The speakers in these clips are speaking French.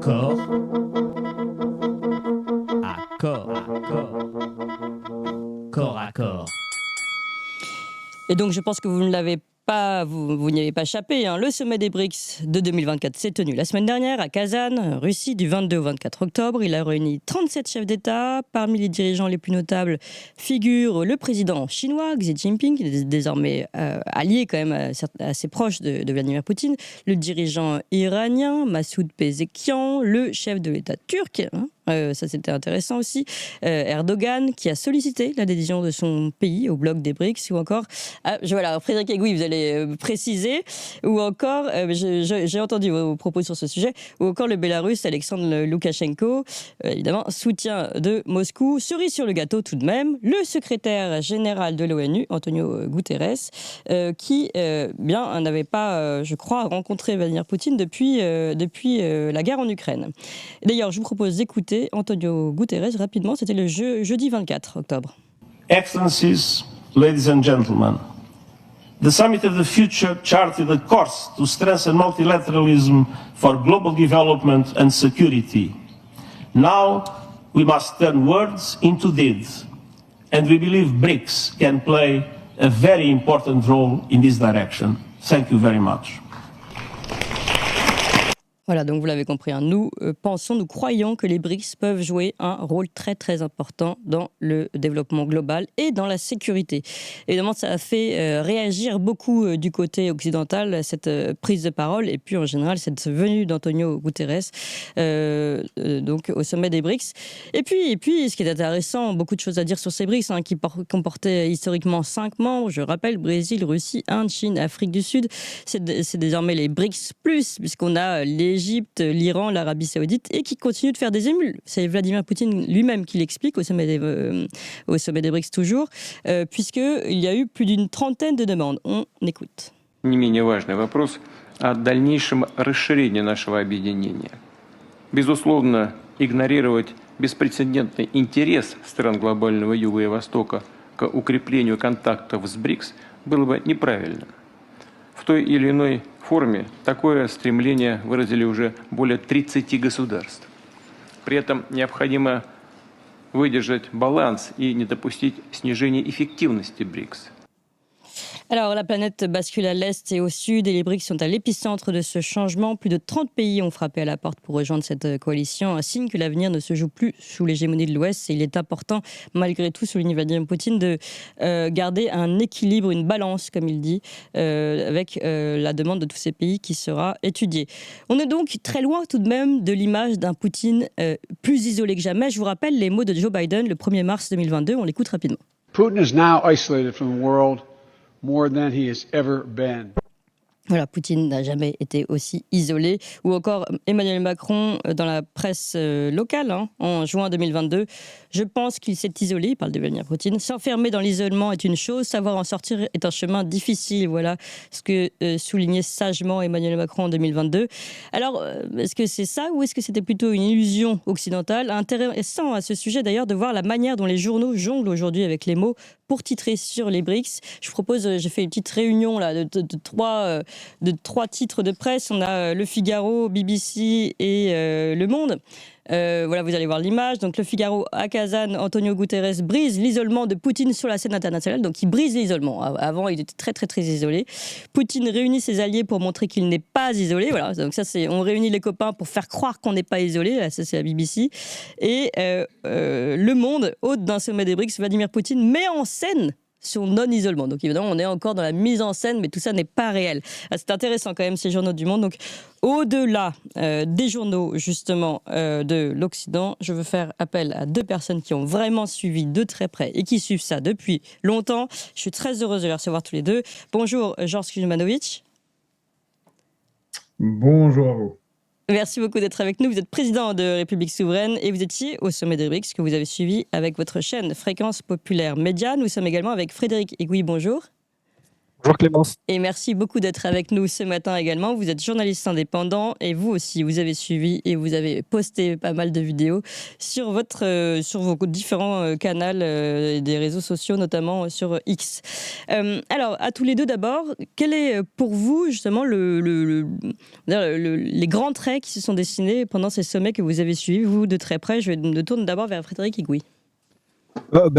Corps à corps, corps à corps. Et donc je pense que vous ne l'avez pas, vous n'y avez pas échappé. Le sommet des BRICS de 2024 s'est tenu la semaine dernière à Kazan, Russie, du 22 au 24 octobre. Il a réuni 37 chefs d'État. Parmi les dirigeants les plus notables figure le président chinois, Xi Jinping, qui est désormais allié quand même assez proche de Vladimir Poutine, le dirigeant iranien, Massoud Pezeshkian, le chef de l'État turc, ça c'était intéressant aussi, Erdogan, qui a sollicité l'adhésion de son pays au bloc des BRICS, ou encore, voilà, Frédéric Egouy, vous allez préciser, ou encore, j'ai entendu vos propos sur ce sujet, ou encore le Bélarus, Alexandre Loukachenko, évidemment, soutien de Moscou. Cerise sur le gâteau tout de même, le secrétaire général de l'ONU, Antonio Guterres, qui n'avait pas, je crois, rencontré Vladimir Poutine depuis la guerre en Ukraine. D'ailleurs, je vous propose d'écouter Antonio Guterres rapidement, c'était le jeudi 24 octobre. Excellencies, ladies and gentlemen, the Summit of the Future charted a course to strengthen multilateralism for global development and security. Now we must turn words into deeds, and we believe BRICS can play a very important role in this direction. Thank you very much. Voilà, donc vous l'avez compris, nous croyons que les BRICS peuvent jouer un rôle très très important dans le développement global et dans la sécurité. Évidemment, ça a fait réagir beaucoup du côté occidental, cette prise de parole, et puis en général cette venue d'Antonio Guterres donc au sommet des BRICS. Et puis, ce qui est intéressant, beaucoup de choses à dire sur ces BRICS, qui comportaient historiquement 5 membres, je rappelle, Brésil, Russie, Inde, Chine, Afrique du Sud. C'est désormais les BRICS+, puisqu'on a l'Égypte, l'Iran, l'Arabie Saoudite, et qui continue de faire des émules. C'est Vladimir Poutine lui-même qui l'explique au sommet des BRICS toujours, puisqu'il y a eu plus d'une trentaine de demandes. On écoute. Не менее важный вопрос о дальнейшем расширении нашего объединения. Безусловно, игнорировать беспрецедентный интерес стран глобального Юга и Востока к укреплению контактов с БРИКС было бы неправильно. В той или иной форме такое стремление выразили уже более 30 государств. При этом необходимо выдержать баланс и не допустить снижения эффективности БРИКС. Alors, la planète bascule à l'est et au sud et les BRICS sont à l'épicentre de ce changement. Plus de 30 pays ont frappé à la porte pour rejoindre cette coalition. Un signe que l'avenir ne se joue plus sous l'hégémonie de l'Ouest. Et il est important, malgré tout, souligne Vladimir Poutine, de garder un équilibre, une balance, comme il dit, avec la demande de tous ces pays qui sera étudiée. On est donc très loin tout de même de l'image d'un Poutine plus isolé que jamais. Je vous rappelle les mots de Joe Biden le 1er mars 2022. On l'écoute rapidement. Putin is now isolated from the world more than he has ever been. Voilà, Poutine n'a jamais été aussi isolé. Ou encore Emmanuel Macron dans la presse locale en juin 2022. Je pense qu'il s'est isolé, il parle de Vladimir Poutine. S'enfermer dans l'isolement est une chose, savoir en sortir est un chemin difficile. Voilà ce que soulignait sagement Emmanuel Macron en 2022. Alors, est-ce que c'est ça ou est-ce que c'était plutôt une illusion occidentale? Intéressant à ce sujet d'ailleurs de voir la manière dont les journaux jonglent aujourd'hui avec les mots pour titrer sur les BRICS. Je vous propose, j'ai fait une petite réunion là, de trois titres de presse. On a Le Figaro, BBC et Le Monde. Voilà, vous allez voir l'image. Donc, Le Figaro à Kazan, Antonio Guterres brise l'isolement de Poutine sur la scène internationale. Donc, il brise l'isolement. Avant, il était très, très, très isolé. Poutine réunit ses alliés pour montrer qu'il n'est pas isolé. Voilà. Donc, ça, on réunit les copains pour faire croire qu'on n'est pas isolé. Là, ça, c'est la BBC. Et Le Monde, hôte d'un sommet des BRICS, Vladimir Poutine met en scène son non-isolement. Donc évidemment, on est encore dans la mise en scène, mais tout ça n'est pas réel. C'est intéressant quand même, ces journaux du monde. Donc au-delà des journaux, justement, de l'Occident, je veux faire appel à 2 personnes qui ont vraiment suivi de très près et qui suivent ça depuis longtemps. Je suis très heureuse de les recevoir tous les deux. Bonjour, Georges Kuzmanovic. Bonjour à vous. Merci beaucoup d'être avec nous. Vous êtes président de République Souveraine et vous étiez au sommet des BRICS que vous avez suivi avec votre chaîne Fréquence Populaire Média. Nous sommes également avec Frédéric Egouy. Bonjour. Bonjour Clémence. Et merci beaucoup d'être avec nous ce matin également. Vous êtes journaliste indépendant et vous aussi, vous avez suivi et vous avez posté pas mal de vidéos sur vos différents canaux des réseaux sociaux, notamment sur X. Alors, à tous les deux d'abord, quel est pour vous justement les grands traits qui se sont dessinés pendant ces sommets que vous avez suivis, vous, de très près? Je me tourne d'abord vers Frédéric Higuy.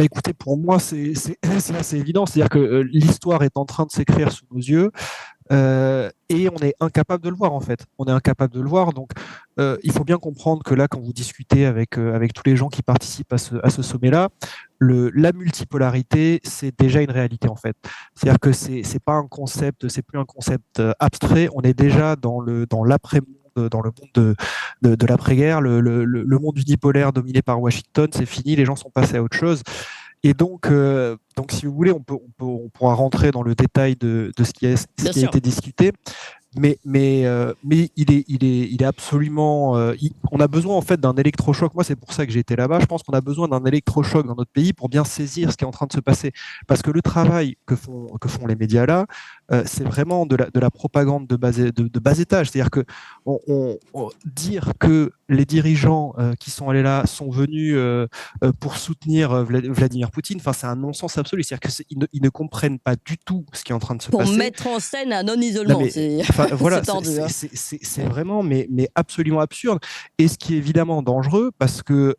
Écoutez, pour moi, c'est assez évident. C'est-à-dire que l'histoire est en train de s'écrire sous nos yeux et on est incapable de le voir, en fait. On est incapable de le voir. Donc, il faut bien comprendre que là, quand vous discutez avec tous les gens qui participent à ce sommet-là, la multipolarité, c'est déjà une réalité, en fait. C'est-à-dire que c'est pas un concept, c'est plus un concept abstrait. On est déjà dans l'après-monde, dans le monde de l'après-guerre. Le monde unipolaire dominé par Washington, c'est fini, les gens sont passés à autre chose. Et donc si vous voulez, on pourra rentrer dans le détail de ce qui a été discuté. Mais il est absolument. On a besoin en fait d'un électrochoc. Moi, c'est pour ça que j'ai été là-bas. Je pense qu'on a besoin d'un électrochoc dans notre pays pour bien saisir ce qui est en train de se passer. Parce que le travail que font les médias là, c'est vraiment de la propagande de bas étage. C'est-à-dire que dire que les dirigeants qui sont allés là sont venus pour soutenir Vladimir Poutine, enfin, c'est un non-sens absolu. C'est-à-dire qu'ils ne comprennent pas du tout ce qui est en train de se passer. Pour mettre en scène un non-isolement. Voilà, c'est tendu. C'est vraiment mais absolument absurde. Et ce qui est évidemment dangereux, parce que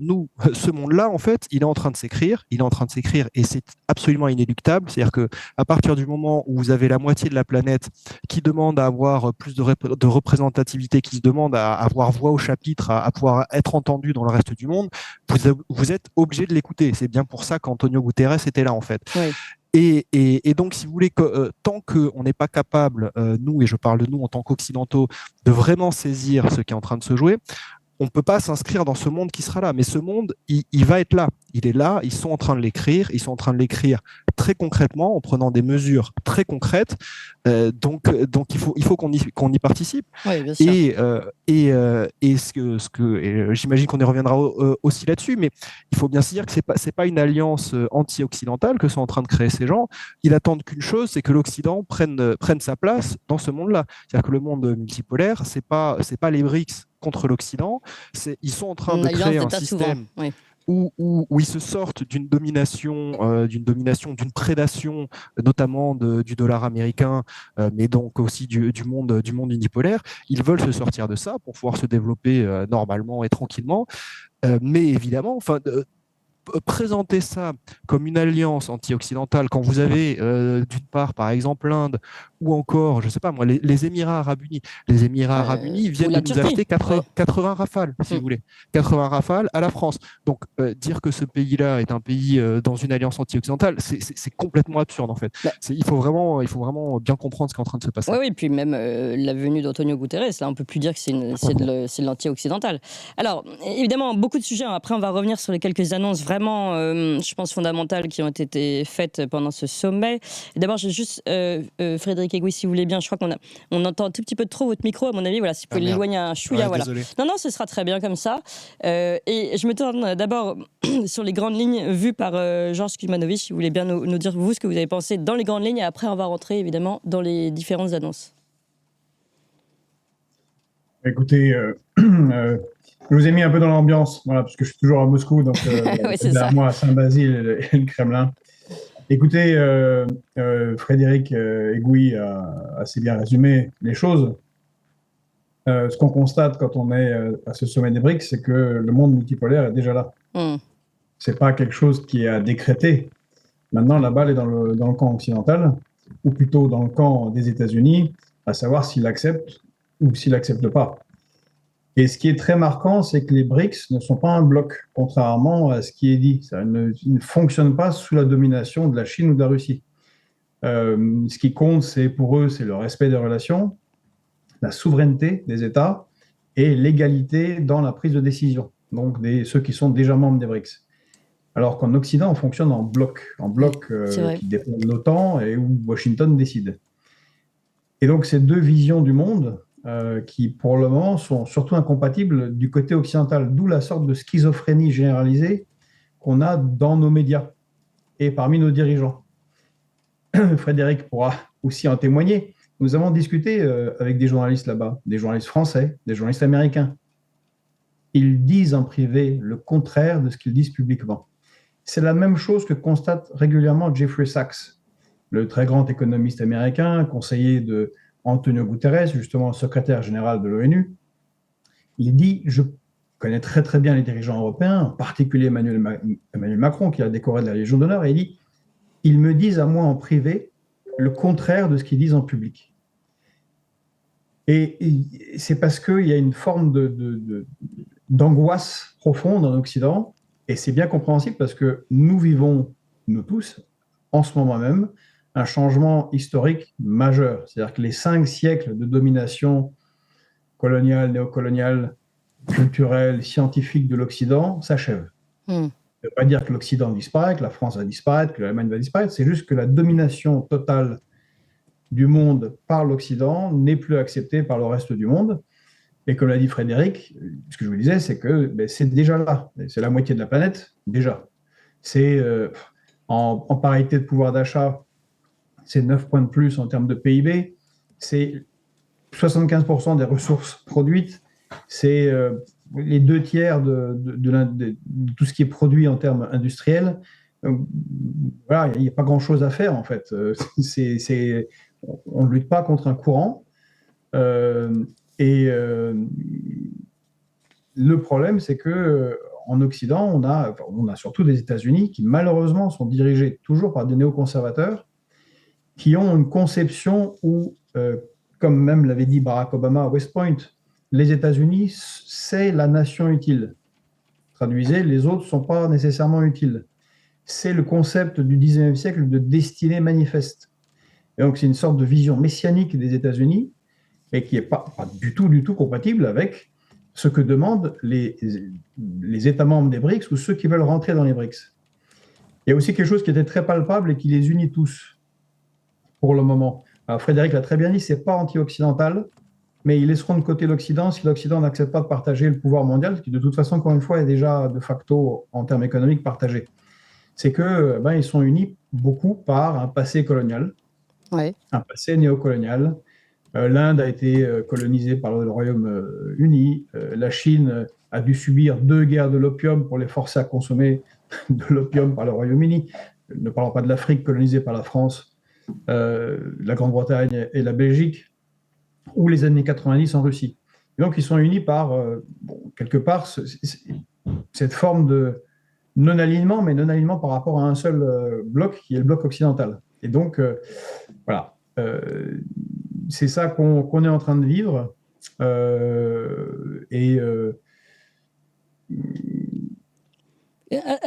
nous, ce monde-là, en fait, il est en train de s'écrire. Il est en train de s'écrire et c'est absolument inéluctable. C'est-à-dire que à partir du moment où vous avez la moitié de la planète qui demande à avoir plus de représentativité, qui se demande à avoir voix au chapitre, à pouvoir être entendu dans le reste du monde, vous êtes obligé de l'écouter. C'est bien pour ça qu'Antonio Guterres était là, en fait. Oui. Et donc, si vous voulez, tant qu'on n'est pas capable, nous, et je parle de nous en tant qu'Occidentaux, de vraiment saisir ce qui est en train de se jouer, on ne peut pas s'inscrire dans ce monde qui sera là. Mais ce monde, il va être là. Il est là, ils sont en train de l'écrire. Ils sont en train de l'écrire très concrètement, en prenant des mesures très concrètes. Donc il faut qu'on y participe. Oui, bien sûr. Et j'imagine qu'on y reviendra aussi là-dessus, mais il faut bien se dire que c'est pas une alliance anti-occidentale que sont en train de créer ces gens. Ils attendent qu'une chose, c'est que l'Occident prenne sa place dans ce monde-là. C'est-à-dire que le monde multipolaire, c'est pas les BRICS contre l'Occident. Ils sont en train de créer un système. Oui. Où ils se sortent d'une domination, d'une prédation, notamment du dollar américain, mais donc aussi du monde unipolaire. Ils veulent se sortir de ça pour pouvoir se développer normalement et tranquillement. Mais évidemment, présenter ça comme une alliance anti-occidentale quand vous avez d'une part par exemple l'Inde ou encore je sais pas moi les Émirats Arabes Unis. Les Émirats Arabes Unis viennent de nous acheter 80 Rafales, si vous voulez, 80 Rafales à la France. Donc dire que ce pays-là est un pays dans une alliance anti-occidentale, c'est complètement absurde en fait. Il faut vraiment bien comprendre ce qui est en train de se passer. Oui, puis même la venue d'Antonio Guterres, là on peut plus dire que c'est de l'anti-occidental. Alors évidemment beaucoup de sujets. Après on va revenir sur les quelques annonces vraiment, je pense, fondamentales qui ont été faites pendant ce sommet. D'abord, j'ai juste, Frédéric Higuy, si vous voulez bien, je crois qu'on entend un tout petit peu trop votre micro, à mon avis. Voilà, si vous pouvez l'éloigner un chouïa. Ouais, voilà. désolé. Non, ce sera très bien comme ça. Et je me tourne d'abord sur les grandes lignes vues par Georges Kuzmanovic, si vous voulez bien nous dire, vous, ce que vous avez pensé dans les grandes lignes. Et après, on va rentrer, évidemment, dans les différentes annonces. Écoutez, je vous ai mis un peu dans l'ambiance, voilà, parce que je suis toujours à Moscou, donc oui, c'est derrière ça. moi à Saint-Basile et le Kremlin. Écoutez, Frédéric Higuy a assez bien résumé les choses. Ce qu'on constate quand on est à ce sommet des BRICS, c'est que le monde multipolaire est déjà là. C'est pas quelque chose qui est à décréter. Maintenant, la balle est dans le camp occidental, ou plutôt dans le camp des États-Unis, à savoir s'il accepte ou s'il n'accepte pas. Et ce qui est très marquant, c'est que les BRICS ne sont pas un bloc, contrairement à ce qui est dit. Ça ne fonctionne pas sous la domination de la Chine ou de la Russie. Ce qui compte, pour eux, c'est le respect des relations, la souveraineté des États et l'égalité dans la prise de décision, donc ceux qui sont déjà membres des BRICS. Alors qu'en Occident, on fonctionne en bloc qui dépend de l'OTAN et où Washington décide. Et donc, ces deux visions du monde, qui pour le moment sont surtout incompatibles du côté occidental, d'où la sorte de schizophrénie généralisée qu'on a dans nos médias et parmi nos dirigeants. Frédéric pourra aussi en témoigner. Nous avons discuté avec des journalistes là-bas, des journalistes français, des journalistes américains. Ils disent en privé le contraire de ce qu'ils disent publiquement. C'est la même chose que constate régulièrement Jeffrey Sachs, le très grand économiste américain, conseiller de Antonio Guterres, justement secrétaire général de l'ONU. Il dit, je connais très très bien les dirigeants européens, en particulier Emmanuel Macron, qui a décoré de la Légion d'honneur, et il dit, ils me disent à moi en privé le contraire de ce qu'ils disent en public. Et c'est parce qu'il y a une forme d'angoisse profonde en Occident, et c'est bien compréhensible parce que nous vivons, nous tous, en ce moment même, un changement historique majeur. C'est-à-dire que les 5 siècles de domination coloniale, néocoloniale, culturelle, scientifique de l'Occident s'achèvent. Ça ne veut pas dire que l'Occident disparaît, que la France va disparaître, que l'Allemagne va disparaître, c'est juste que la domination totale du monde par l'Occident n'est plus acceptée par le reste du monde. Et comme l'a dit Frédéric, ce que je vous disais, c'est que c'est déjà là. C'est la moitié de la planète, déjà. C'est en parité de pouvoir d'achat, c'est 9 points de plus en termes de PIB, c'est 75% des ressources produites, c'est les 2/3 de tout ce qui est produit en termes industriels. Voilà, il n'y a pas grand-chose à faire en fait. On ne lutte pas contre un courant. Le problème, c'est que en Occident, on a surtout des États-Unis qui malheureusement sont dirigés toujours par des néoconservateurs qui ont une conception où, comme même l'avait dit Barack Obama à West Point, les États-Unis, c'est la nation utile. Traduisez, les autres ne sont pas nécessairement utiles. C'est le concept du 19e siècle de destinée manifeste. Et donc, c'est une sorte de vision messianique des États-Unis et qui n'est pas du tout compatible avec ce que demandent les États membres des BRICS ou ceux qui veulent rentrer dans les BRICS. Il y a aussi quelque chose qui était très palpable et qui les unit tous pour le moment. Alors, Frédéric l'a très bien dit, ce n'est pas anti-occidental, mais ils laisseront de côté l'Occident si l'Occident n'accepte pas de partager le pouvoir mondial, qui de toute façon, encore une fois, est déjà de facto, en termes économiques, partagé. C'est que ils sont unis beaucoup par un passé colonial, un passé néocolonial. L'Inde a été colonisée par le Royaume-Uni. La Chine a dû subir 2 guerres de l'opium pour les forcer à consommer de l'opium par le Royaume-Uni. Ne parlons pas de l'Afrique colonisée par la France, la Grande-Bretagne et la Belgique, ou les années 90 en Russie. Et donc, ils sont unis par, quelque part, cette forme de non-alignement, mais non-alignement par rapport à un seul bloc, qui est le bloc occidental. Et donc, voilà. C'est ça qu'on est en train de vivre. À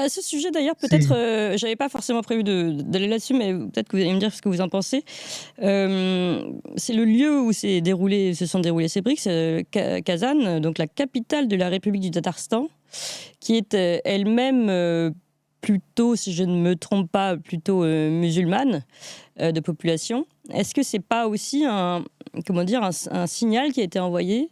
ce sujet, d'ailleurs, peut-être, j'avais pas forcément prévu d'aller là-dessus, mais peut-être que vous allez me dire ce que vous en pensez. C'est le lieu où se sont déroulés ces BRICS, Kazan, donc la capitale de la République du Tatarstan, qui est elle-même plutôt, si je ne me trompe pas, plutôt musulmane de population. Est-ce que c'est pas aussi un signal qui a été envoyé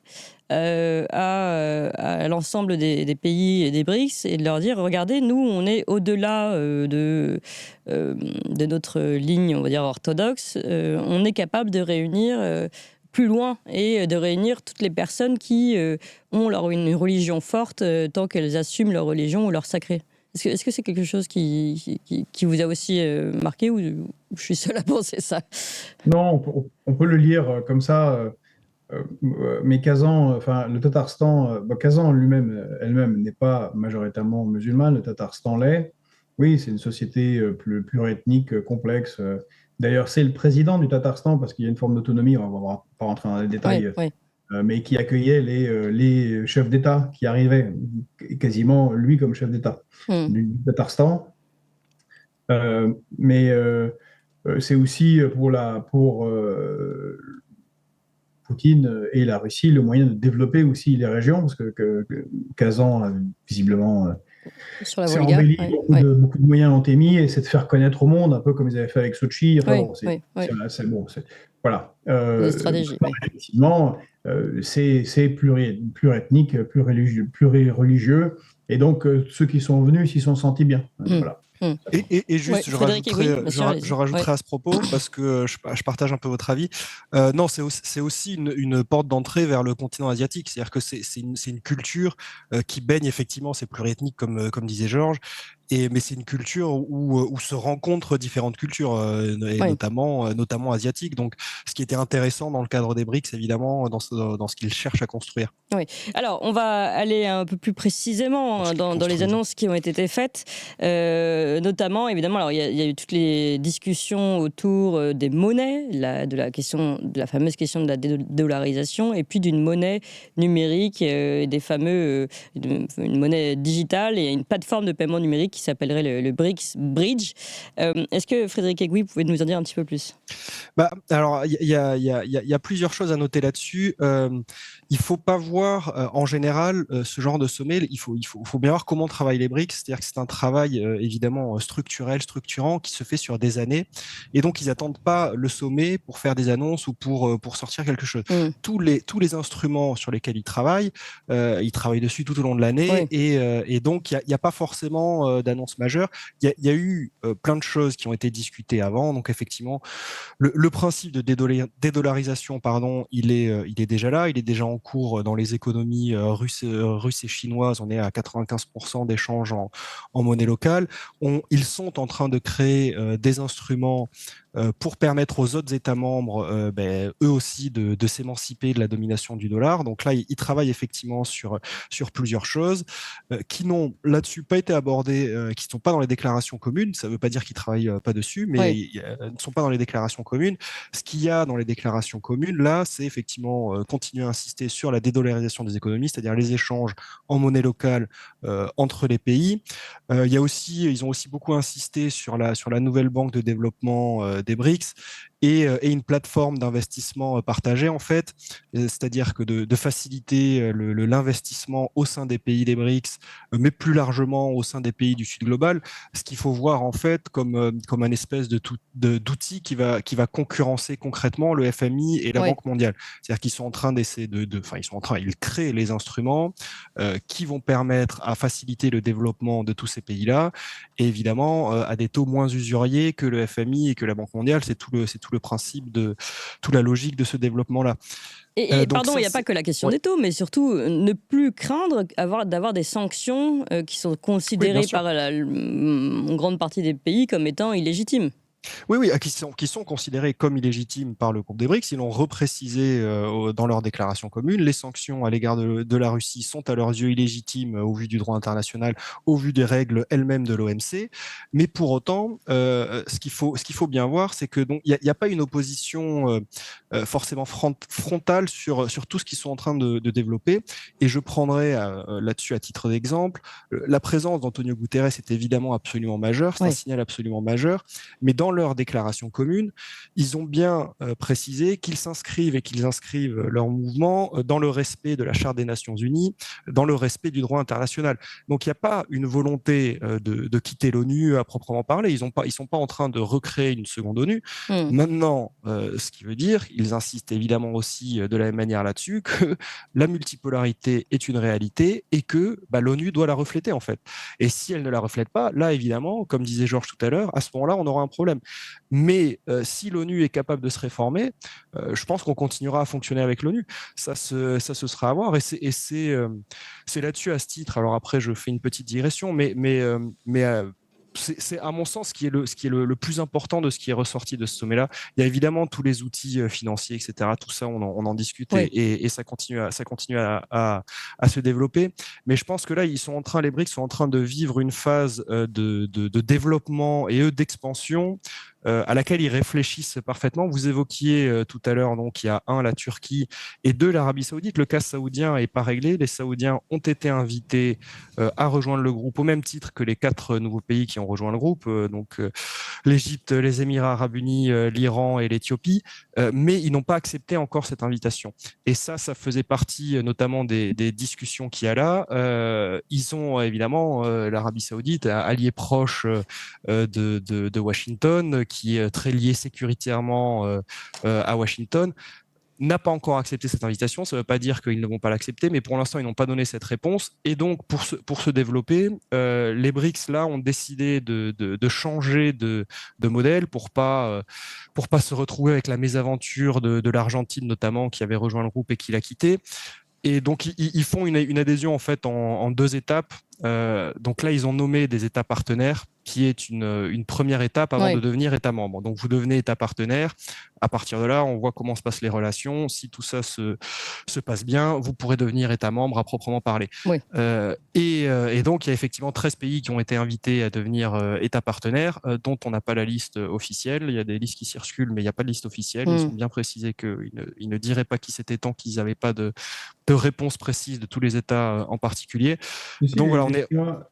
à l'ensemble des pays et des BRICS et de leur dire, regardez, nous, on est au-delà de notre ligne, on va dire, orthodoxe. On est capable de réunir plus loin et de réunir toutes les personnes qui ont une religion forte tant qu'elles assument leur religion ou leur sacré. Est-ce que c'est quelque chose qui vous a aussi marqué ou je suis seule à penser ça? Non, on peut le lire comme ça. Mais Kazan, le Tatarstan, Kazan elle-même n'est pas majoritairement musulmane, le Tatarstan l'est. Oui, c'est une société pluriethnique, complexe. D'ailleurs, c'est le président du Tatarstan, parce qu'il y a une forme d'autonomie, on va pas rentrer dans les détails, mais qui accueillait les chefs d'État qui arrivaient, quasiment lui comme chef d'État du Tatarstan. Mais c'est aussi pour Poutine et la Russie le moyen de développer aussi les régions, parce que Kazan a visiblement sur la s'est Volga, embelli, beaucoup de moyens ont été mis, et c'est de faire connaître au monde, un peu comme ils avaient fait avec Sochi. C'est bon, voilà. Stratégie. Effectivement, c'est pluriethnique, pluririeligieux, et donc ceux qui sont venus s'y sont sentis bien. Voilà. Et juste, Ouais, Frédéric, oui, bien sûr, allez-y. je rajouterai Ouais. à ce propos, parce que je partage un peu votre avis. Non, c'est aussi une porte d'entrée vers le continent asiatique. C'est-à-dire que c'est une culture qui baigne effectivement, c'est pluriethnique comme disait Georges, mais c'est une culture où se rencontrent différentes cultures, et Ouais. notamment asiatiques. Donc, ce qui était intéressant dans le cadre des BRICS, évidemment, dans ce qu'ils cherchent à construire. Oui. Alors, on va aller un peu plus précisément dans les Construisent. annonces qui ont été faites, notamment, évidemment, alors il y a eu toutes les discussions autour des monnaies, de la fameuse question de la dédollarisation, et puis d'une monnaie numérique, une monnaie digitale et une plateforme de paiement numérique qui s'appellerait le BRICS Bridge. Est-ce que Frédéric Egui, vous pouvez nous en dire un petit peu plus? Alors, il y a plusieurs choses à noter là-dessus. Il faut pas voir, en général, ce genre de sommet. Il faut bien voir comment travaillent les BRICS. C'est-à-dire que c'est un travail évidemment structurel, structurant, qui se fait sur des années. Et donc, ils attendent pas le sommet pour faire des annonces ou pour sortir quelque chose. Mm. Tous les instruments sur lesquels ils travaillent dessus tout au long de l'année. Oui. Et donc, il y a pas forcément d'annonce majeure. Il y a eu plein de choses qui ont été discutées avant. Donc, effectivement, le principe de dédollarisation, pardon, il est déjà là, il est déjà en cours dans les économies russes et chinoises. On est à 95% d'échanges en monnaie locale. Ils sont en train de créer des instruments pour permettre aux autres États membres, eux aussi, de s'émanciper de la domination du dollar. Donc là, ils travaillent effectivement sur plusieurs choses qui n'ont là-dessus pas été abordées, qui ne sont pas dans les déclarations communes. Ça ne veut pas dire qu'ils ne travaillent pas dessus, mais Oui. ne sont pas dans les déclarations communes. Ce qu'il y a dans les déclarations communes, là, c'est effectivement continuer à insister sur la dédollarisation des économies, c'est-à-dire les échanges en monnaie locale entre les pays. Ils ont aussi beaucoup insisté sur la nouvelle banque de développement des BRICS et une plateforme d'investissement partagée, en fait, c'est-à-dire que de faciliter l'investissement au sein des pays des BRICS, mais plus largement au sein des pays du Sud global, ce qu'il faut voir en fait comme un espèce d'outil qui va concurrencer concrètement le FMI et la Oui. Banque mondiale. C'est-à-dire qu'ils sont en train d'essayer ils créent les instruments qui vont permettre à faciliter le développement de tous ces pays-là, et évidemment à des taux moins usuriers que le FMI et que la Banque mondiale. C'est tout le principe toute la logique de ce dévelolement-là. Et Donc pardon, ça, il n'y a pas que la question ouais. des taux, mais surtout ne plus craindre d'avoir des sanctions qui sont Oui, bien considérées sûr. par une grande partie des pays comme étant illégitimes. Oui, qui sont considérés comme illégitimes par le groupe des BRICS. Ils l'ont reprécisé dans leur déclaration commune. Les sanctions à l'égard de la Russie sont à leurs yeux illégitimes au vu du droit international, au vu des règles elles-mêmes de l'OMC. Mais pour autant, ce qu'il faut bien voir, c'est que donc il y a pas une opposition forcément frontale sur tout ce qu'ils sont en train de développer. Et je prendrai là-dessus à titre d'exemple la présence d'Antonio Guterres est évidemment absolument majeure. C'est un Oui. signal absolument majeur. Mais dans leur déclaration commune, ils ont bien précisé qu'ils s'inscrivent et qu'ils inscrivent leur mouvement dans le respect de la Charte des Nations Unies, dans le respect du droit international. Donc il n'y a pas une volonté de quitter l'ONU à proprement parler. Ils sont pas en train de recréer une seconde ONU. Mm. Maintenant, ce qui veut dire, ils insistent évidemment aussi de la même manière là-dessus, que la multipolarité est une réalité et que l'ONU doit la refléter en fait. Et si elle ne la reflète pas, là évidemment, comme disait Georges tout à l'heure, à ce moment-là, on aura un problème. Mais si l'ONU est capable de se réformer, je pense qu'on continuera à fonctionner avec l'ONU. Ça se sera à voir. Et c'est là-dessus, à ce titre. Alors après, je fais une petite digression, mais c'est à mon sens ce qui est le plus important de ce qui est ressorti de ce sommet-là. Il y a évidemment tous les outils financiers, etc. Tout ça, on en discute Oui. et ça continue à se développer. Mais je pense que là, les BRICS sont en train de vivre une phase de développement et d'expansion à laquelle ils réfléchissent parfaitement. Vous évoquiez tout à l'heure, donc il y a la Turquie et l'Arabie Saoudite. Le cas saoudien est pas réglé. Les Saoudiens ont été invités à rejoindre le groupe au même titre que les 4 nouveaux pays qui ont rejoint le groupe, l'Égypte, les Émirats Arabes Unis, l'Iran et l'Éthiopie, mais ils n'ont pas accepté encore cette invitation. Et ça faisait partie notamment des discussions qu'il y a là. Ils ont évidemment l'Arabie Saoudite, allié proche de Washington, qui est très lié sécuritairement à Washington. n'a pas encore accepté cette invitation. Ça ne veut pas dire qu'ils ne vont pas l'accepter, mais pour l'instant, ils n'ont pas donné cette réponse. Et donc, pour se développer, les BRICS, là, ont décidé de changer de modèle pour pas se retrouver avec la mésaventure de l'Argentine, notamment, qui avait rejoint le groupe et qui l'a quitté. Et donc, ils font une adhésion en fait en 2 étapes. Donc là, ils ont nommé des États partenaires, qui est une première étape avant de devenir État membre. Donc, vous devenez État partenaire. À partir de là, on voit comment se passent les relations. Si tout ça se passe bien, vous pourrez devenir État membre à proprement parler. Oui. Et donc, il y a effectivement 13 pays qui ont été invités à devenir État partenaire, dont on n'a pas la liste officielle. Il y a des listes qui circulent, mais il n'y a pas de liste officielle. Ils ont bien précisé qu'ils ne diraient pas qui c'était tant qu'ils n'avaient pas de réponse précise de tous les États en particulier. Ici, Donc voilà,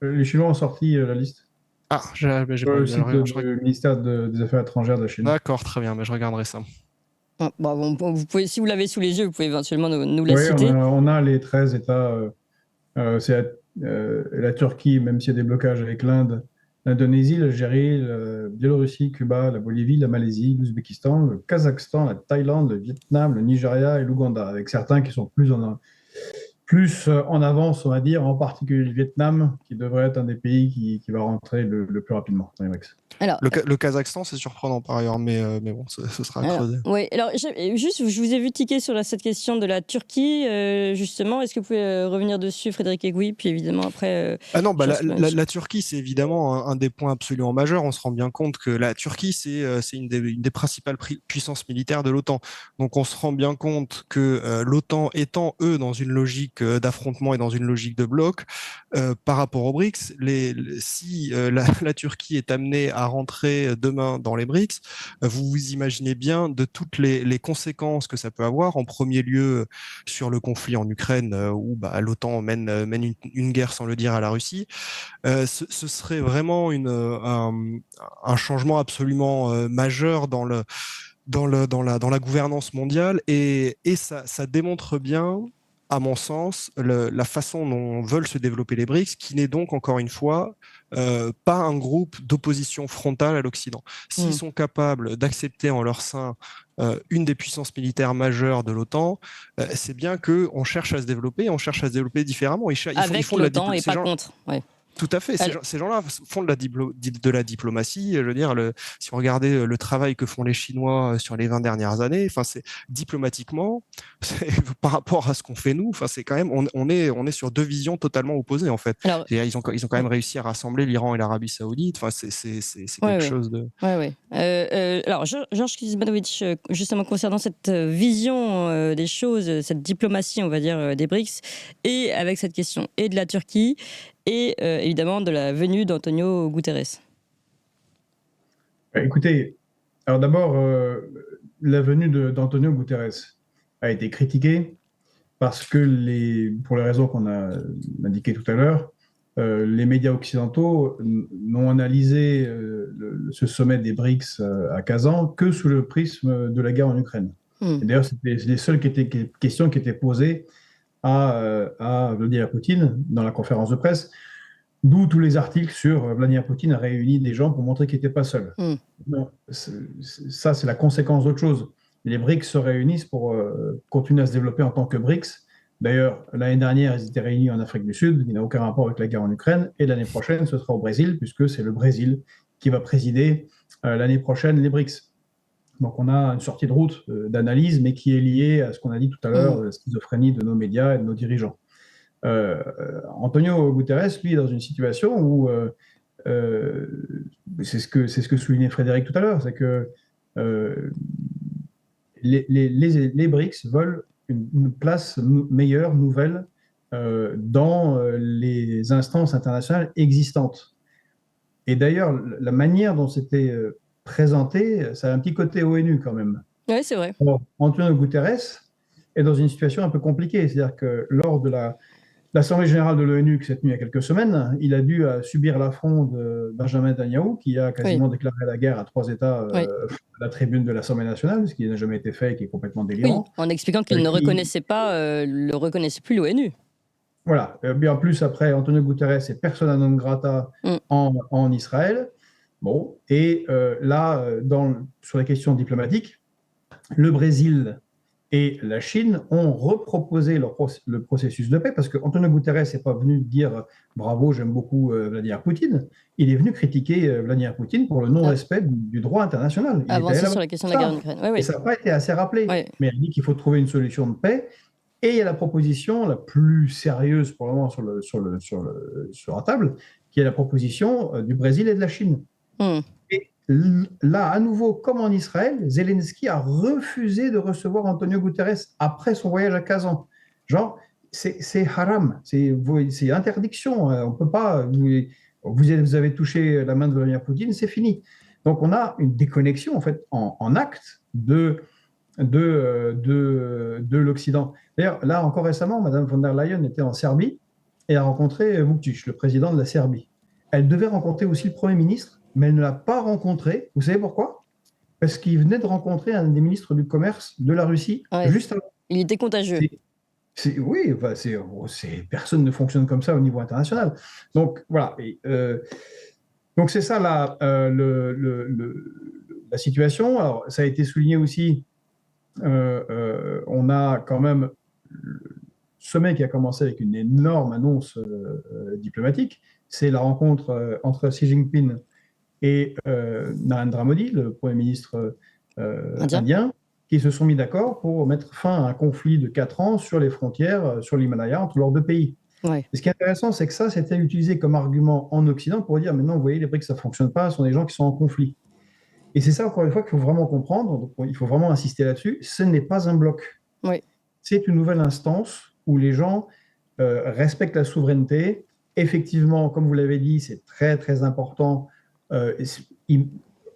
les Chinois ont sorti la liste. Ah, j'ai pas Le site du ministère des Affaires étrangères de la Chine. D'accord, très bien, mais je regarderai ça. Bon, vous pouvez, si vous l'avez sous les yeux, vous pouvez éventuellement nous la citer. On a les 13 États. C'est la Turquie, même s'il y a des blocages avec l'Inde, l'Indonésie, l'Algérie, la Biélorussie, Cuba, la Bolivie, la Malaisie, l'Ouzbékistan, le Kazakhstan, la Thaïlande, le Vietnam, le Nigeria et l'Ouganda, avec certains qui sont plus en avance, on va dire, en particulier le Vietnam, qui devrait être un des pays qui va rentrer le plus rapidement dans les BRICS. Alors, le Kazakhstan, c'est surprenant par ailleurs, mais bon, ce sera à creuser. Oui, alors juste, je vous ai vu tiquer sur cette question de la Turquie, justement. Est-ce que vous pouvez revenir dessus, Frédéric Egouy, puis évidemment après... la Turquie, c'est évidemment un des points absolument majeurs. On se rend bien compte que la Turquie, c'est une des principales puissances militaires de l'OTAN. Donc on se rend bien compte que l'OTAN étant, eux, dans une logique d'affrontement et dans une logique de bloc, par rapport aux BRICS, si la Turquie est amenée à rentrer demain dans les BRICS, vous vous imaginez bien de toutes les conséquences que ça peut avoir, en premier lieu sur le conflit en Ukraine, où l'OTAN mène une guerre sans le dire à la Russie. Ce serait vraiment un changement absolument majeur dans la gouvernance mondiale, et ça démontre bien, à mon sens, la façon dont veulent se développer les BRICS, qui n'est donc, encore une fois, pas un groupe d'opposition frontale à l'Occident. S'ils sont capables d'accepter en leur sein une des puissances militaires majeures de l'OTAN, c'est bien qu'on cherche à se développer, on cherche à se développer différemment. Avec l'OTAN et pas contre. Ouais. Tout à fait. Ces gens-là font de la diplomatie. Je veux dire, si vous regardez le travail que font les Chinois sur les 20 dernières années, diplomatiquement, par rapport à ce qu'on fait nous, c'est quand même, on est sur 2 visions totalement opposées en fait. Alors, ils ont quand même réussi à rassembler l'Iran et l'Arabie Saoudite. C'est quelque chose de. Alors, Georges Kuzmanovic, justement concernant cette vision des choses, cette diplomatie, on va dire, des BRICS, et avec cette question et de la Turquie, et évidemment de la venue d'Antonio Guterres. Écoutez, alors d'abord, la venue d'Antonio Guterres a été critiquée parce que, pour les raisons qu'on a indiquées tout à l'heure, les médias occidentaux n'ont analysé ce sommet des BRICS à Kazan que sous le prisme de la guerre en Ukraine. Et d'ailleurs, c'était les seules questions qui étaient posées à Vladimir Poutine dans la conférence de presse, d'où tous les articles sur Vladimir Poutine a réuni des gens pour montrer qu'il n'était pas seul. Non, ça, c'est la conséquence d'autre chose. Les BRICS se réunissent pour continuer à se développer en tant que BRICS. D'ailleurs, l'année dernière, ils étaient réunis en Afrique du Sud, qui n'a aucun rapport avec la guerre en Ukraine, et l'année prochaine, ce sera au Brésil, puisque c'est le Brésil qui va présider l'année prochaine les BRICS. Donc on a une sortie de route d'analyse, mais qui est liée à ce qu'on a dit tout à l'heure, la schizophrénie de nos médias et de nos dirigeants. Antonio Guterres, lui, est dans une situation où, c'est ce que soulignait Frédéric tout à l'heure, c'est que les BRICS veulent une place meilleure, nouvelle, dans les instances internationales existantes. Et d'ailleurs, la manière dont c'était présenté, ça a un petit côté ONU quand même. Oui, c'est vrai. Alors, Antonio Guterres est dans une situation un peu compliquée, c'est-à-dire que lors de l'Assemblée générale de l'ONU qui s'est tenue il y a quelques semaines, il a dû subir l'affront de Benjamin Netanyahu, qui a quasiment déclaré la guerre à 3 États à la tribune de l'Assemblée nationale, ce qui n'a jamais été fait et qui est complètement délirant. Oui, en expliquant qu'il ne reconnaissait plus l'ONU. Voilà. Bien plus, après, Antonio Guterres est persona non grata en Israël. Bon. Et là, sur la question diplomatique, le Brésil et la Chine ont reproposé le processus de paix parce qu'Antonio Guterres n'est pas venu dire bravo, j'aime beaucoup Vladimir Poutine. Il est venu critiquer Vladimir Poutine pour le non-respect du droit international. Il était Avancer là sur la question de la guerre en Ukraine. Oui, et oui. ça n'a pas été assez rappelé. Oui. Mais il dit qu'il faut trouver une solution de paix. Et il y a la proposition la plus sérieuse pour le moment sur la table, qui est la proposition du Brésil et de la Chine. Et là, à nouveau, comme en Israël, Zelensky a refusé de recevoir Antonio Guterres après son voyage à Kazan. Genre, c'est haram, c'est interdiction. On peut pas. Vous avez touché la main de Vladimir Poutine, c'est fini. Donc, on a une déconnexion en fait en acte de l'Occident. D'ailleurs, là encore récemment, Madame von der Leyen était en Serbie et a rencontré Vučić, le président de la Serbie. Elle devait rencontrer aussi le Premier ministre, mais elle ne l'a pas rencontré. Vous savez pourquoi? Parce qu'il venait de rencontrer un des ministres du Commerce de la Russie juste avant. Il était contagieux. Oui, enfin, personne ne fonctionne comme ça au niveau international. Donc, voilà. Donc, c'est ça la situation. Alors, ça a été souligné aussi. On a quand même le sommet qui a commencé avec une énorme annonce diplomatique. C'est la rencontre entre Xi Jinping et Narendra Modi, le Premier ministre indien, qui se sont mis d'accord pour mettre fin à un conflit de 4 ans sur les frontières, sur l'Himalaya, entre leurs deux pays. Ouais. Et ce qui est intéressant, c'est que ça, c'était utilisé comme argument en Occident pour dire, mais non, vous voyez, les BRICS, ça ne fonctionne pas, ce sont des gens qui sont en conflit. Et c'est ça, encore une fois, qu'il faut vraiment comprendre, donc, il faut vraiment insister là-dessus, ce n'est pas un bloc. Oui. C'est une nouvelle instance où les gens respectent la souveraineté. Effectivement, comme vous l'avez dit, c'est très, très important. Ils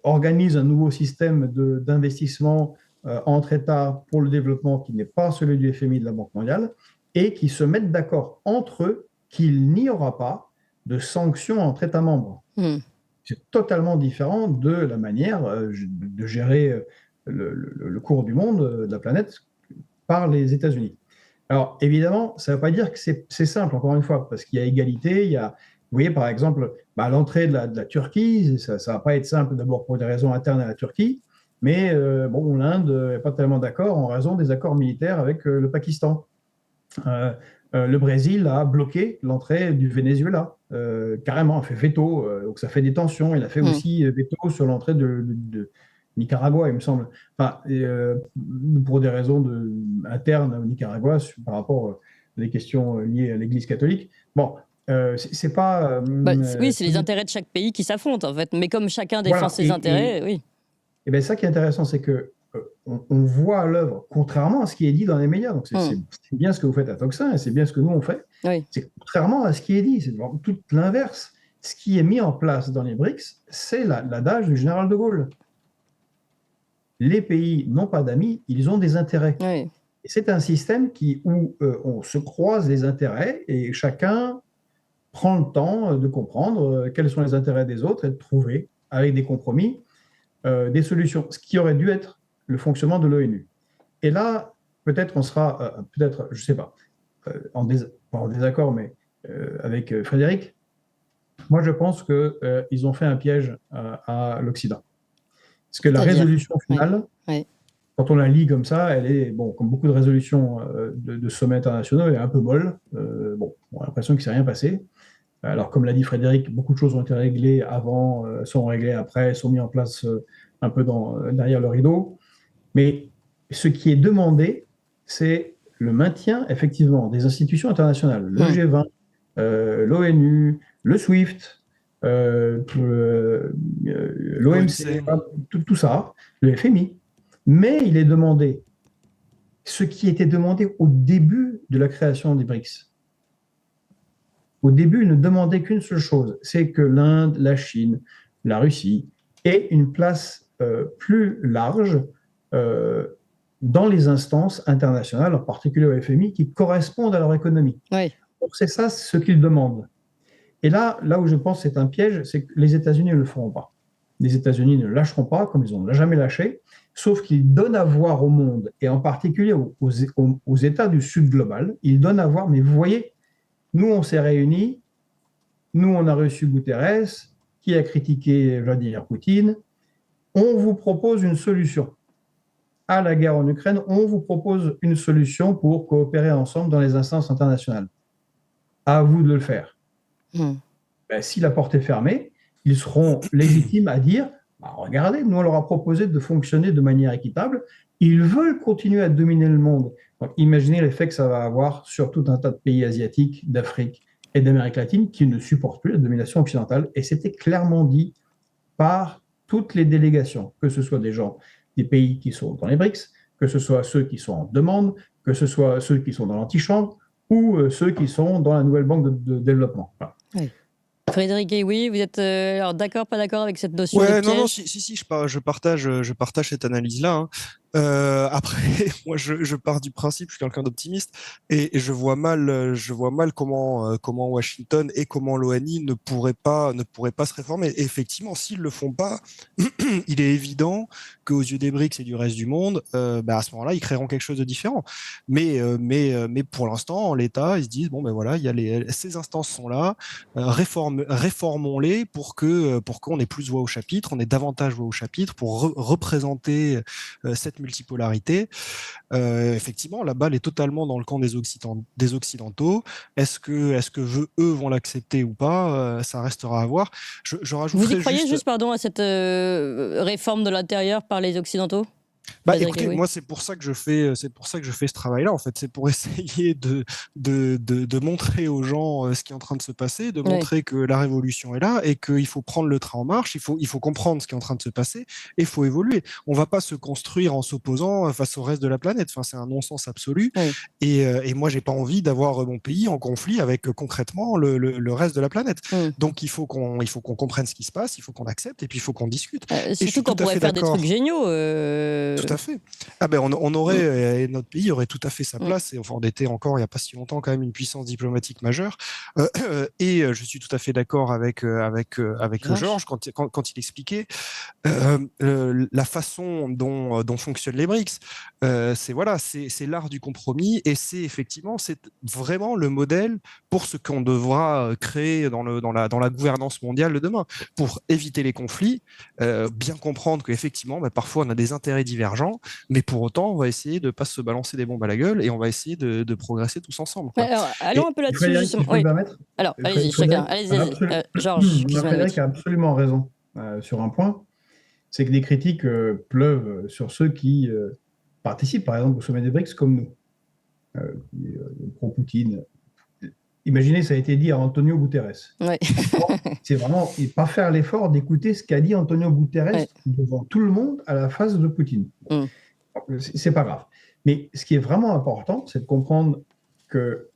organisent un nouveau système d'investissement entre États pour le développement qui n'est pas celui du FMI de la Banque mondiale et qui se mettent d'accord entre eux qu'il n'y aura pas de sanctions entre États membres. C'est totalement différent de la manière de gérer le cours du monde, de la planète, par les États-Unis. Alors, évidemment, ça ne veut pas dire que c'est simple, encore une fois, parce qu'il y a égalité, vous voyez, par exemple, l'entrée de la Turquie, ça ne va pas être simple, d'abord pour des raisons internes à la Turquie, mais bon, l'Inde n'est pas tellement d'accord en raison des accords militaires avec le Pakistan. Le Brésil a bloqué l'entrée du Venezuela, carrément, a fait veto, donc ça fait des tensions. Il a fait aussi veto sur l'entrée de Nicaragua, il me semble. Enfin, pour des raisons internes au Nicaragua par rapport à des questions liées à l'Église catholique. Bon, c'est pas. Oui, c'est les intérêts de chaque pays qui s'affrontent, en fait. Mais comme chacun défend ses intérêts, oui. Et bien, ça qui est intéressant, c'est que on voit à l'œuvre, contrairement à ce qui est dit dans les médias. Donc, c'est bien ce que vous faites à Toxin et c'est bien ce que nous, on fait. Oui. C'est contrairement à ce qui est dit, c'est tout l'inverse. Ce qui est mis en place dans les BRICS, c'est l'adage du général de Gaulle. Les pays n'ont pas d'amis, ils ont des intérêts. Oui. Et c'est un système où on se croise les intérêts et chacun prend le temps de comprendre quels sont les intérêts des autres et de trouver, avec des compromis, des solutions. Ce qui aurait dû être le fonctionnement de l'ONU. Et là, peut-être on sera, je ne sais pas, pas en désaccord, mais avec Frédéric. Moi, je pense qu'ils ont fait un piège à l'Occident. Parce que la résolution finale, quand on la lit comme ça, elle est, bon, comme beaucoup de résolutions de sommets internationaux, elle est un peu molle. On a l'impression qu'il ne s'est rien passé. Alors, comme l'a dit Frédéric, beaucoup de choses ont été réglées avant, sont réglées après, sont mises en place un peu derrière le rideau. Mais ce qui est demandé, c'est le maintien, effectivement, des institutions internationales, le G20, l'ONU, le SWIFT, l'OMC, tout ça, le FMI. Mais il est demandé ce qui était demandé au début de la création des BRICS. Au début, il ne demandait qu'une seule chose, c'est que l'Inde, la Chine, la Russie aient une place plus large dans les instances internationales, en particulier au FMI, qui correspondent à leur économie. Oui. Donc c'est ça ce qu'ils demandent. Et là où je pense que c'est un piège, c'est que les États-Unis ne le feront pas. Les États-Unis ne lâcheront pas, comme ils n'ont jamais lâché, sauf qu'ils donnent à voir au monde, et en particulier aux États du Sud global, ils donnent à voir, mais vous voyez, nous on s'est réunis, nous on a reçu Guterres, qui a critiqué Vladimir Poutine, on vous propose une solution. à la guerre en Ukraine, on vous propose une solution pour coopérer ensemble dans les instances internationales. À vous de le faire. Ben, si la porte est fermée, ils seront légitimes à dire bah, regardez, nous on leur a proposé de fonctionner de manière équitable, ils veulent continuer à dominer le monde. Donc, imaginez l'effet que ça va avoir sur tout un tas de pays asiatiques, d'Afrique et d'Amérique latine qui ne supportent plus la domination occidentale. Et c'était clairement dit par toutes les délégations, que ce soit des gens des pays qui sont dans les BRICS, que ce soit ceux qui sont en demande, que ce soit ceux qui sont dans l'antichambre ou ceux qui sont dans la nouvelle banque de développement. Voilà. Oui. Frédéric Aioui, vous êtes alors d'accord, pas d'accord avec cette notion de Ouais, piège? non, si, je partage cette analyse-là. Hein. Après, moi, je pars du principe, je suis quelqu'un d'optimiste, et je vois mal comment Washington et comment l'ONI ne pourraient pas se réformer. Et effectivement, s'ils le font pas, il est évident qu'aux yeux des BRICS et du reste du monde, à ce moment-là, ils créeront quelque chose de différent. Mais pour l'instant, en l'état, ils se disent bon, ben voilà, ces instances sont là, réformons-les pour qu'on ait plus voix au chapitre, on ait davantage voix au chapitre pour représenter cette multipolarité. Effectivement, la balle est totalement dans le camp des Occidentaux. Est-ce que eux vont l'accepter ou pas? Ça restera à voir. Je rajouterais Vous y croyez juste pardon, à cette réforme de l'intérieur par les Occidentaux? Écoutez, moi c'est pour ça que je fais ce travail-là en fait, c'est pour essayer de montrer aux gens ce qui est en train de se passer, de montrer que la révolution est là et qu'il faut prendre le train en marche, il faut comprendre ce qui est en train de se passer et il faut évoluer. On va pas se construire en s'opposant face au reste de la planète, enfin c'est un non-sens absolu. Et moi j'ai pas envie d'avoir mon pays en conflit avec concrètement le reste de la planète. Donc il faut qu'on comprenne ce qui se passe, il faut qu'on accepte et puis il faut qu'on discute. Surtout qu'on pourrait faire des trucs géniaux. Tout à fait. On aurait, notre pays aurait tout à fait sa place. Et enfin, on était encore, il n'y a pas si longtemps, quand même, une puissance diplomatique majeure. Et je suis tout à fait d'accord avec Georges quand il expliquait la façon dont fonctionnent les BRICS. C'est l'art du compromis et c'est vraiment le modèle pour ce qu'on devra créer dans la gouvernance mondiale de demain, pour éviter les conflits, bien comprendre qu'effectivement, parfois on a des intérêts divergents, mais pour autant, on va essayer de ne pas se balancer des bombes à la gueule et on va essayer de progresser tous ensemble. Alors, allons un peu là-dessus, justement. Si alors, allez-y, chacun. Allez-y, Georges. Frédéric a absolument raison sur un point, c'est que des critiques pleuvent sur ceux qui participent, par exemple, au sommet des BRICS comme nous, pro-Poutine. Imaginez, ça a été dit à Antonio Guterres. C'est vraiment pas faire l'effort d'écouter ce qu'a dit Antonio Guterres devant tout le monde à la face de Poutine. C'est pas grave. Mais ce qui est vraiment important, c'est de comprendre que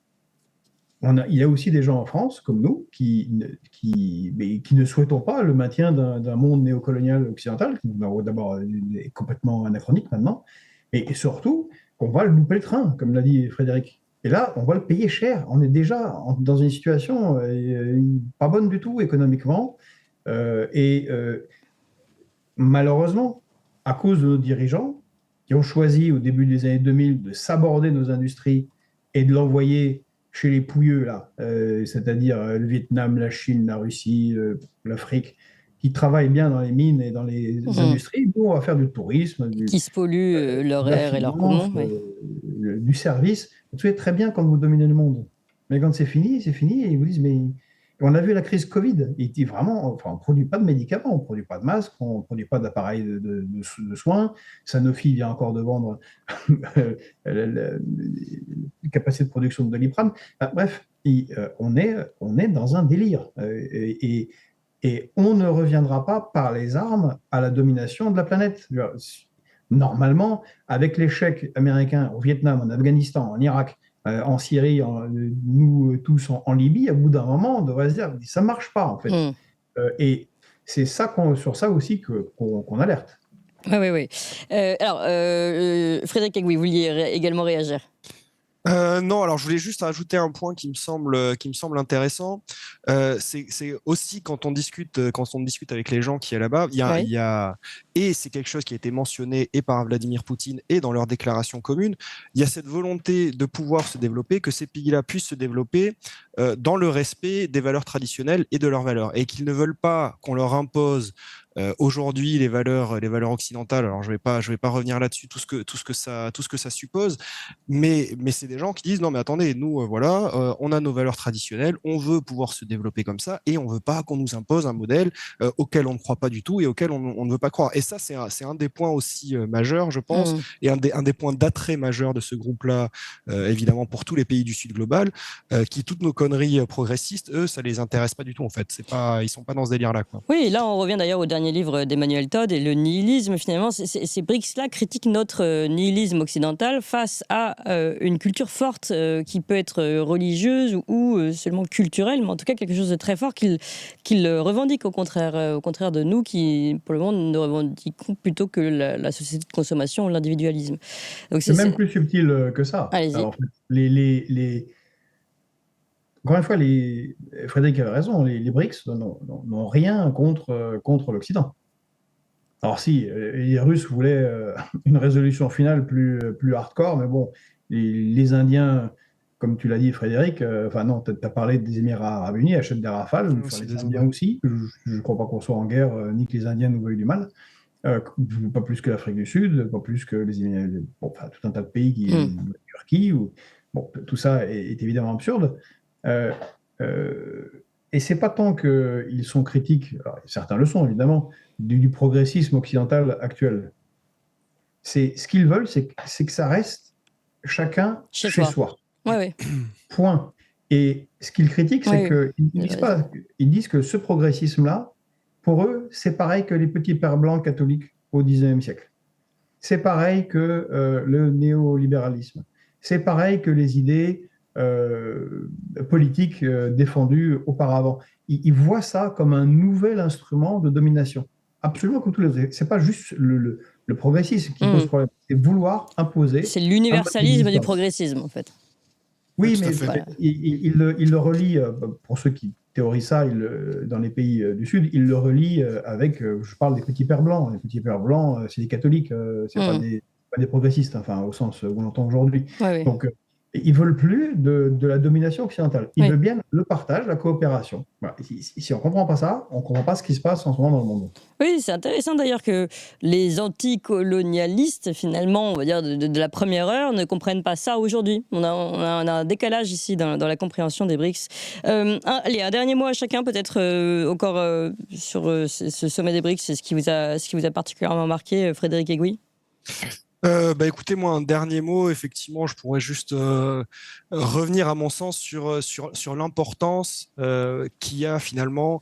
il y a aussi des gens en France, comme nous, qui ne souhaitons pas le maintien d'un monde néocolonial occidental, qui d'abord est complètement anachronique maintenant, et surtout qu'on va louper le train, comme l'a dit Frédéric. Et là, on va le payer cher. On est déjà dans une situation pas bonne du tout économiquement. Malheureusement, à cause de nos dirigeants qui ont choisi au début des années 2000 de saborder nos industries et de l'envoyer chez les pouilleux, là, c'est-à-dire le Vietnam, la Chine, la Russie, l'Afrique, qui travaillent bien dans les mines et dans les industries, nous, on va faire du tourisme. Qui se polluent leur air et leur poumons. Du service. Vous savez très bien quand vous dominez le monde. Mais quand c'est fini, et ils vous disent, mais on a vu la crise Covid. Il dit vraiment, on ne produit pas de médicaments, on ne produit pas de masques, on ne produit pas d'appareils de soins. Sanofi vient encore de vendre la capacité de production de Doliprane. Bref, on est dans un délire. Et on ne reviendra pas par les armes à la domination de la planète. Normalement, avec l'échec américain au Vietnam, en Afghanistan, en Irak, en Syrie, nous tous en Libye, au bout d'un moment, on devrait se dire ça ne marche pas en fait. Et c'est sur ça aussi qu'on alerte. Oui. Alors, Frédéric Aioui, vous vouliez également réagir? Non, alors je voulais juste rajouter un point qui me semble intéressant. C'est aussi quand on discute avec les gens qui est là-bas, et c'est quelque chose qui a été mentionné et par Vladimir Poutine et dans leur déclaration commune, il y a cette volonté de pouvoir se développer, que ces pays-là puissent se développer dans le respect des valeurs traditionnelles et de leurs valeurs, et qu'ils ne veulent pas qu'on leur impose aujourd'hui les valeurs occidentales. Alors je vais pas revenir là-dessus, tout ce que ça suppose, mais c'est des gens qui disent non mais attendez, nous on a nos valeurs traditionnelles, on veut pouvoir se développer comme ça et on veut pas qu'on nous impose un modèle auquel on ne croit pas du tout et auquel on ne veut pas croire. Et ça c'est un des points aussi majeurs, je pense, et un des points d'attrait majeur de ce groupe-là, évidemment pour tous les pays du Sud global, qui toutes nos conneries progressistes, eux, ça les intéresse pas du tout en fait. Ils sont pas dans ce délire-là, quoi. Oui, là on revient d'ailleurs au dernier livre d'Emmanuel Todd et le nihilisme. Finalement, ces BRICS-là critiquent notre nihilisme occidental face à une culture forte qui peut être religieuse ou seulement culturelle, mais en tout cas quelque chose de très fort qu'ils revendiquent au contraire de nous qui, pour le moment, ne revendiquons plutôt que la société de consommation ou l'individualisme. Donc c'est même plus subtil que ça. Allez-y. Alors, en fait, encore une fois, Frédéric avait raison, les BRICS n'ont rien contre l'Occident. Alors si, les Russes voulaient une résolution finale plus hardcore, mais bon, les Indiens, comme tu l'as dit Frédéric, enfin non, tu as parlé des Émirats Arabes Unis, achètent des Rafales, les Indiens aussi, je ne crois pas qu'on soit en guerre, ni que les Indiens nous veuillent du mal, pas plus que l'Afrique du Sud, pas plus que les Émirats, bon, enfin tout un tas de pays, la Turquie, bon, tout ça est évidemment absurde. Et c'est pas tant qu'ils sont critiques, alors, certains le sont évidemment, du progressisme occidental actuel. Ce qu'ils veulent, c'est que ça reste chacun chez soi. Ouais. Point. Et ce qu'ils critiquent, c'est qu'ils disent que ce progressisme-là, pour eux, c'est pareil que les petits pères blancs catholiques au XIXe siècle. C'est pareil que le néolibéralisme. C'est pareil que les idées politiques défendues auparavant. Ils voient ça comme un nouvel instrument de domination. Absolument comme tous les autres. C'est pas juste le progressisme qui pose problème, c'est vouloir imposer. C'est l'universalisme du progressisme, en fait. Oui, mais il le relie, pour ceux qui théorisent ça, dans les pays du Sud, il le relie avec, je parle des petits pères blancs. Les petits pères blancs, c'est des catholiques, c'est pas des progressistes, enfin, au sens où on l'entend aujourd'hui. Donc, ils ne veulent plus de la domination occidentale. Ils veulent bien le partage, la coopération. Voilà. Si on ne comprend pas ça, on ne comprend pas ce qui se passe en ce moment dans le monde. Oui, c'est intéressant d'ailleurs que les anticolonialistes, finalement, on va dire de la première heure, ne comprennent pas ça aujourd'hui. On a un décalage ici dans la compréhension des BRICS. Allez, un dernier mot à chacun, peut-être encore sur ce sommet des BRICS, c'est ce qui vous a particulièrement marqué, Frédéric Egui. Écoutez, moi, un dernier mot, effectivement, je pourrais juste revenir à mon sens sur l'importance qu'il y a finalement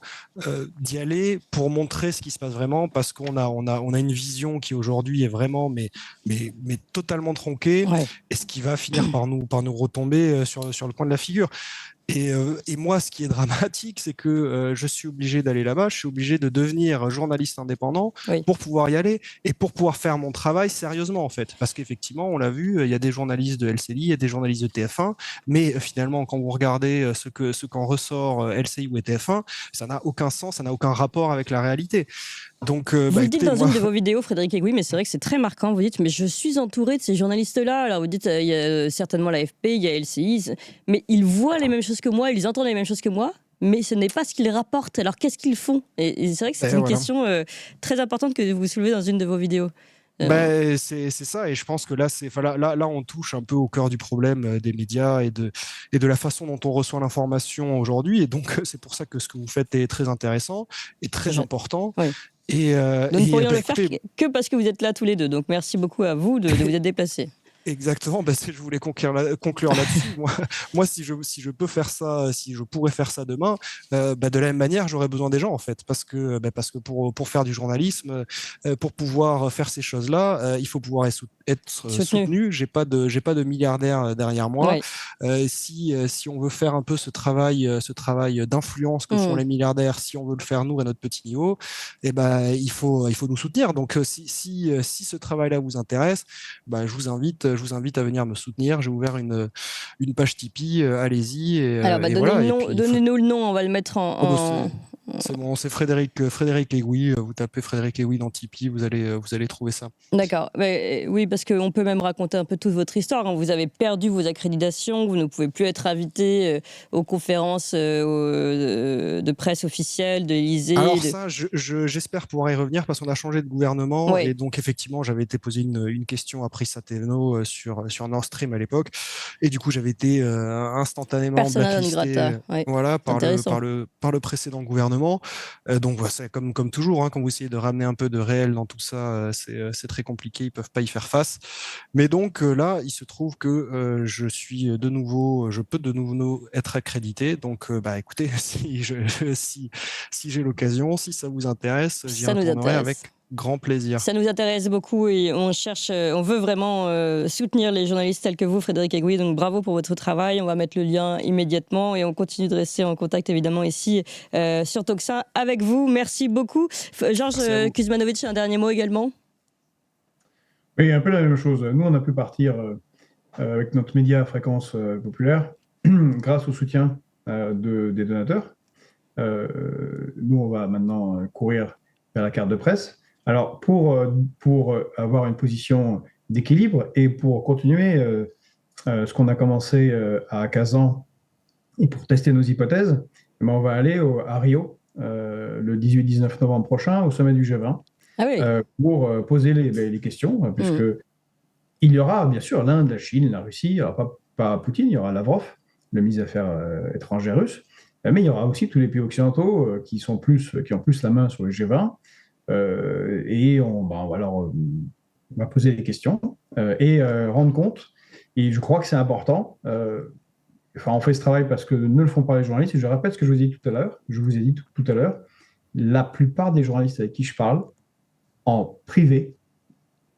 d'y aller pour montrer ce qui se passe vraiment, parce qu'on a une vision qui aujourd'hui est vraiment mais totalement tronquée, et ce qui va finir par nous retomber sur le coin de la figure. Et moi, ce qui est dramatique, c'est que je suis obligé d'aller là-bas, je suis obligé de devenir journaliste indépendant pour pouvoir y aller et pour pouvoir faire mon travail sérieusement, en fait. Parce qu'effectivement, on l'a vu, il y a des journalistes de LCI, il y a des journalistes de TF1, mais finalement, quand vous regardez ce qu'en ressort LCI ou TF1, ça n'a aucun sens, ça n'a aucun rapport avec la réalité. Donc, vous le dites dans une de vos vidéos, Frédéric Egui, mais c'est vrai que c'est très marquant. Vous dites, mais je suis entouré de ces journalistes-là. Alors vous dites, il y a certainement l'AFP, il y a LCI, mais ils voient les mêmes choses que moi, ils entendent les mêmes choses que moi, mais ce n'est pas ce qu'ils rapportent. Alors qu'est-ce qu'ils font ? Et c'est vrai que c'est une question très importante que vous soulevez dans une de vos vidéos. C'est ça, et je pense que là, on touche un peu au cœur du problème des médias et de la façon dont on reçoit l'information aujourd'hui. Et donc, c'est pour ça que ce que vous faites est très intéressant et très important. Oui. Nous ne pourrions le faire que parce que vous êtes là tous les deux. Donc, merci beaucoup à vous de vous être déplacés. Exactement, je voulais conclure là-dessus. Moi, si je peux faire ça, si je pourrais faire ça demain, de la même manière, j'aurais besoin des gens, en fait, parce que pour faire du journalisme, pour pouvoir faire ces choses-là, il faut pouvoir être soutenu. J'ai pas de milliardaire derrière moi. Si on veut faire un peu ce travail d'influence que font les milliardaires, si on veut le faire nous à notre petit niveau, il faut nous soutenir. Donc si ce travail-là vous intéresse, je vous invite à venir me soutenir. J'ai ouvert une page Tipeee, allez-y. Alors, donnez-nous le nom, on va le mettre en C'est bon, c'est Frédéric Aiguille. Vous tapez Frédéric Aiguille dans Tipeee, vous allez trouver ça. D'accord. Oui, parce qu'on peut même raconter un peu toute votre histoire, hein. Vous avez perdu vos accréditations, vous ne pouvez plus être invité aux conférences de presse officielle de l'Élysée. Alors ça, j'espère pouvoir y revenir parce qu'on a changé de gouvernement Ouais. et donc effectivement, j'avais été posé une question à Prissa Thévenot sur Nord Stream à l'époque et du coup, j'avais été instantanément Persona non blacklisté, grata. Ouais. voilà, par Intéressant. le précédent gouvernement. Donc voilà, c'est comme toujours, hein, quand vous essayez de ramener un peu de réel dans tout ça, c'est très compliqué, ils peuvent pas y faire face. Mais donc là, il se trouve que je peux de nouveau être accrédité. Donc bah écoutez, si j'ai l'occasion, si ça vous intéresse, j'y Ça nous retournerai avec intéresse. grand plaisir. Ça nous intéresse beaucoup et on veut vraiment soutenir les journalistes tels que vous, Frédéric Aiguille. Donc bravo pour votre travail. On va mettre le lien immédiatement et on continue de rester en contact évidemment ici sur Toxin avec vous. Merci beaucoup. Georges Kuzmanovic, un dernier mot également. Oui, un peu la même chose. Nous, on a pu partir avec notre média à fréquence populaire grâce au soutien des donateurs. Nous, on va maintenant courir vers la carte de presse. Alors, pour avoir une position d'équilibre et pour continuer ce qu'on a commencé à Kazan et pour tester nos hypothèses, on va aller à Rio le 18-19 novembre prochain au sommet du G20 pour poser les questions, puisque il y aura bien sûr l'Inde, la Chine, la Russie, il n'y aura pas Poutine, il y aura Lavrov, le ministre des Affaires étrangères russe, mais il y aura aussi tous les pays occidentaux qui ont plus la main sur le G20. Et on va poser des questions et rendre compte. Et je crois que c'est important. On fait ce travail parce que ne le font pas les journalistes. Et je répète ce que je vous ai dit tout à l'heure. La plupart des journalistes avec qui je parle, en privé,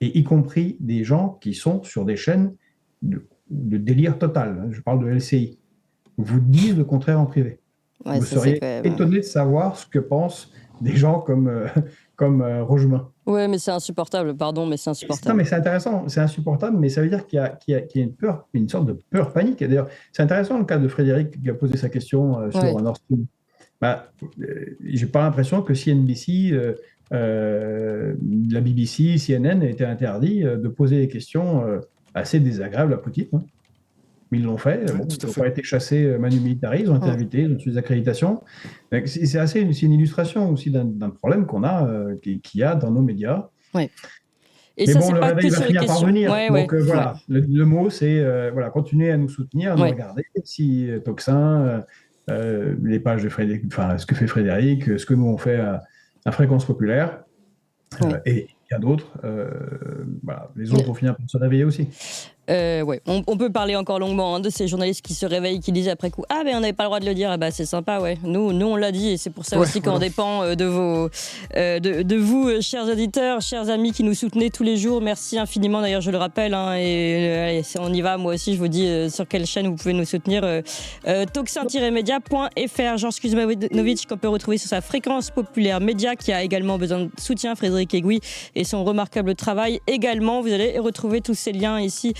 et y compris des gens qui sont sur des chaînes de délire total, je parle de LCI, vous disent le contraire en privé. Ouais, vous seriez étonné de savoir ce que pensent des gens comme Rogemin. Oui, mais c'est insupportable, pardon, mais c'est insupportable. Non, mais c'est intéressant, c'est insupportable, mais ça veut dire qu'il y a une peur, une sorte de peur panique. Et d'ailleurs, c'est intéressant le cas de Frédéric qui a posé sa question sur Nord Stream. J'ai pas l'impression que CNBC, la BBC, CNN a été interdit de poser des questions assez désagréables à Poutine. Hein. Ils l'ont fait. Ils n'ont pas été chassés manu militari, ils ont été invités, ils ont reçu des accréditations. C'est une illustration aussi d'un problème qu'on a, qu'il y a dans nos médias. Ouais. Et mais ça, bon, c'est le pas réveil que va sur les finir par questions. venir. Donc voilà, le mot, c'est continuer à nous soutenir, à nous regarder. Si Toxin, les pages de Frédéric, ce que fait Frédéric, ce que nous on fait à Fréquence Populaire, et il y a d'autres. Les autres vont finir par se réveiller aussi. On peut parler encore longuement de ces journalistes qui se réveillent, qui disent après coup on n'avait pas le droit de le dire. C'est sympa, ouais. Nous on l'a dit et c'est pour ça aussi qu'on dépend de vous, chers auditeurs, chers amis qui nous soutenez tous les jours. Merci infiniment. D'ailleurs, je le rappelle, allez, on y va. Moi aussi, je vous dis sur quelle chaîne vous pouvez nous soutenir. Toxin-media.fr. Georges Kuzmanovic qu'on peut retrouver sur sa Fréquence Populaire Média qui a également besoin de soutien. Frédéric Aiguille et son remarquable travail également. Vous allez retrouver tous ces liens ici.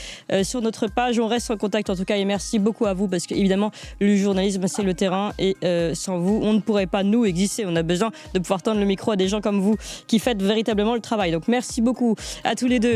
Sur notre page, on reste en contact en tout cas et merci beaucoup à vous parce que évidemment le journalisme c'est le terrain et sans vous on ne pourrait pas nous exister, on a besoin de pouvoir tendre le micro à des gens comme vous qui faites véritablement le travail, donc merci beaucoup à tous les deux.